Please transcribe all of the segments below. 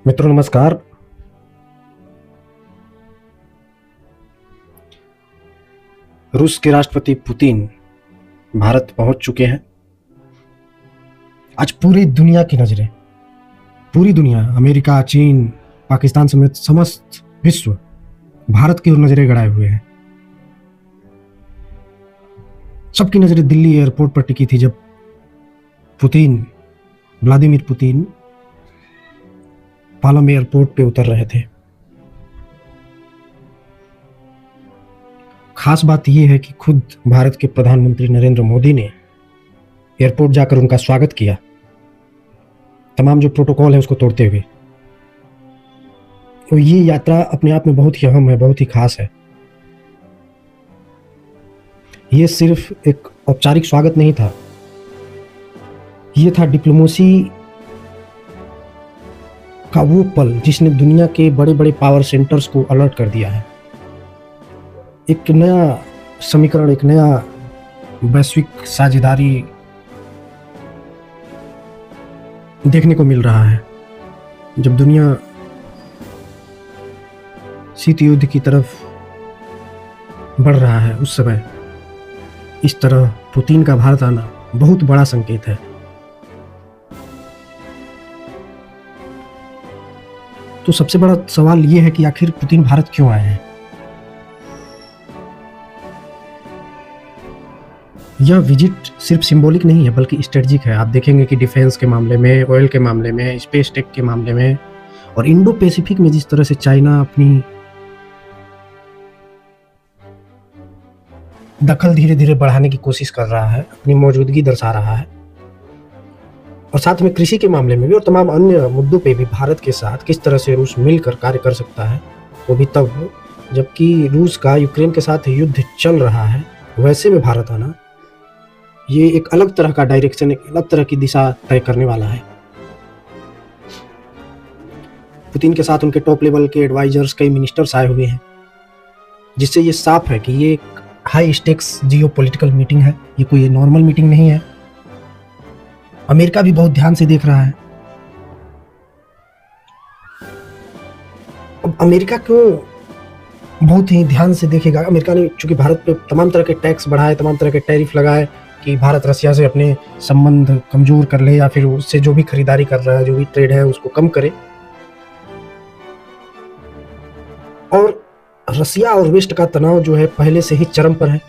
मित्रों नमस्कार। रूस के राष्ट्रपति पुतिन भारत पहुंच चुके हैं। आज पूरी दुनिया की नजरें, पूरी दुनिया, अमेरिका, चीन, पाकिस्तान समेत समस्त विश्व भारत की ओर नजरें गड़ाए हुए हैं। सबकी नजरें दिल्ली एयरपोर्ट पर टिकी थी जब व्लादिमीर पुतिन पालम एयरपोर्ट पे उतर रहे थे। खास बात यह है कि खुद भारत के प्रधानमंत्री नरेंद्र मोदी ने एयरपोर्ट जाकर उनका स्वागत किया, तमाम जो प्रोटोकॉल है उसको तोड़ते हुए। तो ये यात्रा अपने आप में बहुत ही अहम है, बहुत ही खास है। ये सिर्फ एक औपचारिक स्वागत नहीं था, ये था डिप्लोमेसी का वो पल जिसने दुनिया के बड़े बड़े पावर सेंटर्स को अलर्ट कर दिया है। एक नया समीकरण, एक नया वैश्विक साझेदारी देखने को मिल रहा है। जब दुनिया शीत युद्ध की तरफ बढ़ रहा है, उस समय इस तरह पुतिन का भारत आना बहुत बड़ा संकेत है। तो सबसे बड़ा सवाल यह है कि आखिर पुतिन भारत क्यों आए हैं। यह विजिट सिर्फ सिंबॉलिक नहीं है बल्कि स्ट्रेटजिक है। आप देखेंगे कि डिफेंस के मामले में, ऑयल के मामले में, स्पेस टेक के मामले में और इंडो पैसिफिक में जिस तरह से चाइना अपनी दखल धीरे धीरे बढ़ाने की कोशिश कर रहा है, अपनी मौजूदगी दर्शा रहा है, और साथ में कृषि के मामले में भी और तमाम अन्य मुद्दों पे भी भारत के साथ किस तरह से रूस मिलकर कार्य कर सकता है, वो भी तब जबकि रूस का यूक्रेन के साथ युद्ध चल रहा है। वैसे में भारत आना ये एक अलग तरह का डायरेक्शन, एक अलग तरह की दिशा तय करने वाला है। पुतिन के साथ उनके टॉप लेवल के एडवाइजर्स, कई मिनिस्टर्स आए हुए हैं, जिससे ये साफ है कि ये एक हाई स्टेक्स जियोपॉलिटिकल मीटिंग है। ये कोई नॉर्मल मीटिंग नहीं है। अमेरिका भी बहुत ध्यान से देख रहा है। अब अमेरिका क्यों बहुत ही ध्यान से देखेगा? अमेरिका ने चूंकि भारत पे तमाम तरह के टैक्स बढ़ाए, तमाम तरह के टैरिफ लगाए कि भारत रसिया से अपने संबंध कमजोर कर ले या फिर उससे जो भी खरीदारी कर रहा है, जो भी ट्रेड है, उसको कम करे। और रसिया और वेस्ट का तनाव जो है पहले से ही चरम पर है।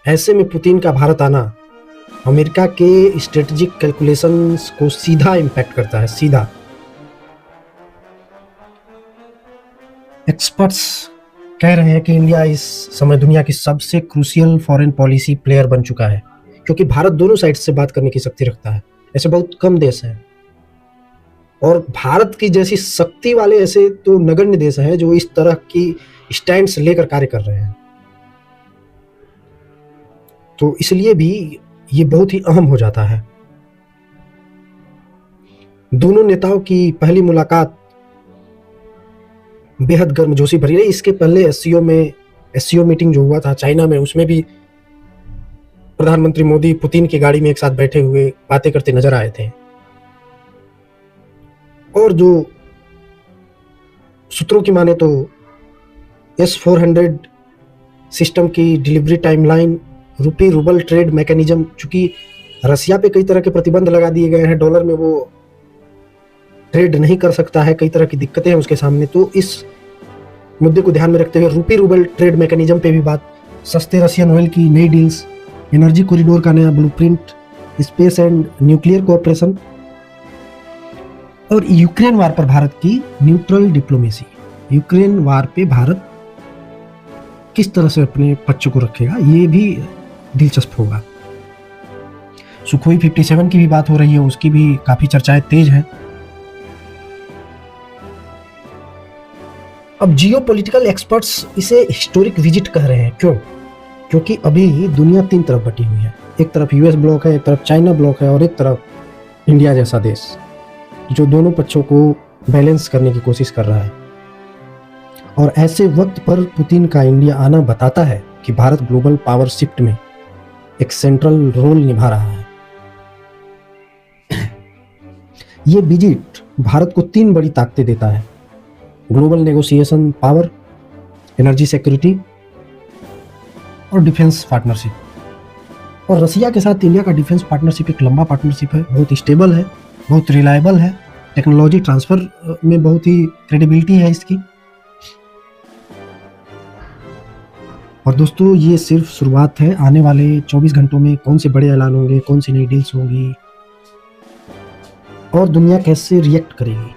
ऐसे में पुतिन का भारत आना अमेरिका के स्ट्रेटेजिक कैलकुलेशंस को सीधा इंपैक्ट करता है, सीधा। एक्सपर्ट्स कह रहे हैं कि इंडिया इस समय दुनिया की सबसे क्रूशियल फॉरेन पॉलिसी प्लेयर बन चुका है, क्योंकि भारत दोनों साइड से बात करने की शक्ति रखता है। ऐसे बहुत कम देश हैं, और भारत की जैसी शक्ति वाले ऐसे तो नगण्य देश हैं जो इस तरह की स्टैंड्स लेकर कार्य कर रहे हैं। तो इसलिए भी ये बहुत ही अहम हो जाता है। दोनों नेताओं की पहली मुलाकात बेहद गर्मजोशी भरी रही। इसके पहले एससीओ मीटिंग जो हुआ था चाइना में, उसमें भी प्रधानमंत्री मोदी पुतिन की गाड़ी में एक साथ बैठे हुए बातें करते नजर आए थे। और जो सूत्रों की माने तो S-400 सिस्टम की डिलीवरी टाइमलाइन, रूपी रूबल ट्रेड मैकेनिज्म, चूंकि रसिया पे कई तरह के प्रतिबंध लगा दिए गए हैं, डॉलर में वो ट्रेड नहीं कर सकता है, कई तरह की दिक्कतें हैं उसके सामने। तो इस मुद्दे को ध्यान में रखते हुए रूपी रूबल ट्रेड मैकेनिज्म पे भी बात, सस्ते रशियन ऑयल की नई डील्स, एनर्जी कॉरिडोर का नया blueprint, space and nuclear cooperation, और यूक्रेन वार पर भारत की न्यूट्रल डिप्लोमेसी। यूक्रेन वार पे भारत किस तरह से अपने पक्ष को रखेगा, ये भी दिलचस्प होगा। सुखोई 57 की भी बात हो रही है, उसकी भी काफी चर्चाएं तेज हैं। अब जियोपॉलिटिकल एक्सपर्ट्स इसे हिस्टोरिक विजिट कह रहे हैं। क्यों? क्योंकि अभी दुनिया तीन तरफ बटी हुई है। एक तरफ यूएस ब्लॉक है, एक तरफ चाइना ब्लॉक है, और एक तरफ इंडिया जैसा देश जो दोनों पक्षों को बैलेंस करने की कोशिश कर रहा है। और ऐसे वक्त पर पुतिन का इंडिया आना बताता है कि भारत ग्लोबल पावर शिफ्ट में एक सेंट्रल रोल निभा रहा है। ये विजिट भारत को 3 बड़ी ताकतें देता है: global negotiation power, energy security और डिफेंस पार्टनरशिप। और रसिया के साथ इंडिया का डिफेंस पार्टनरशिप एक लंबा पार्टनरशिप है, बहुत स्टेबल है, बहुत रिलायबल है, टेक्नोलॉजी ट्रांसफ़र में बहुत ही क्रेडिबिलिटी है इसकी। और दोस्तों ये सिर्फ शुरुआत है, आने वाले 24 घंटों में कौन से बड़े ऐलान होंगे, कौन सी नई डील्स होंगी और दुनिया कैसे रिएक्ट करेगी,